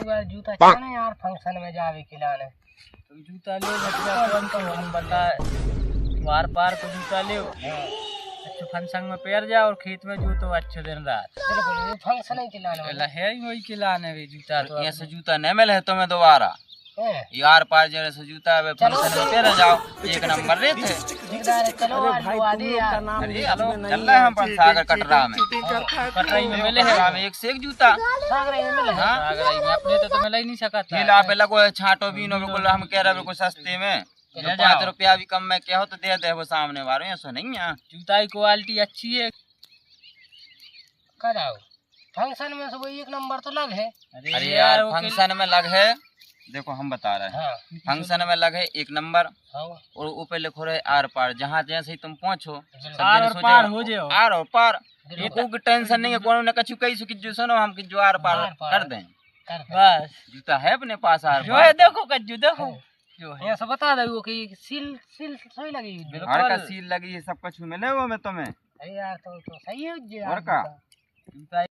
यार जूता चाहिए यार फंक्शन में जावे के लाने। तुम जूता ले बच्चा कौन तो हम बता वार पार को जूता ले अच्छे फंक्शन में पैर जा और खेत में जूतो अच्छे दिन रात बिल्कुल ये फंक्शन ही खिलाने वाला है ही वही खिलाने भी जूता तो ऐसे जूता नहीं मिले तुम्हें दोबारा है। यार पार जैसे जूता है फंक्शन में पहन जाओ एक नंबर रे थे। चलो आदि यार अरे हेलो चल रहे हैं अपन सागर कटरा में कटराई में मिले है कटरा में एक से एक जूता सागरे में मिले हाँ सागराई में अपने तो मिल ही नहीं सकता ठेला पे लगो है छाटो बीनो बिल्कुल हम कह रहे बिल्कुल सस्ते में ले 5 जाओ। रुपया भी कम में क्या हो तो दे दे वो सामने वालों ऐसा नहीं है। जूता की क्वालिटी अच्छी है कराओ फंक्शन में सब एक नंबर तो लग है। अरे यार फंक्शन में लग है देखो हम बता रहे हैं हाँ फंक्शन में लग है एक नंबर हाँ और ऊपर लिखो रहे आर पार जहाँ जैसे ही तुम पहुँचो आर और पार हो जाओ आर और पार कोई टेंशन नहीं है कोनो ने कछु कही सुखी जो सुनो हम कि जो आर पार कर दें कर बस जूता है अपने पास आर जो पार है देखो कज्जू देखो जो है यहाँ से बता दो कि सील सील सही लगेगी। हर का सील लगी है सब कुछ मिले वो में तुम्हें अरे यार तो सही है जी और का जूता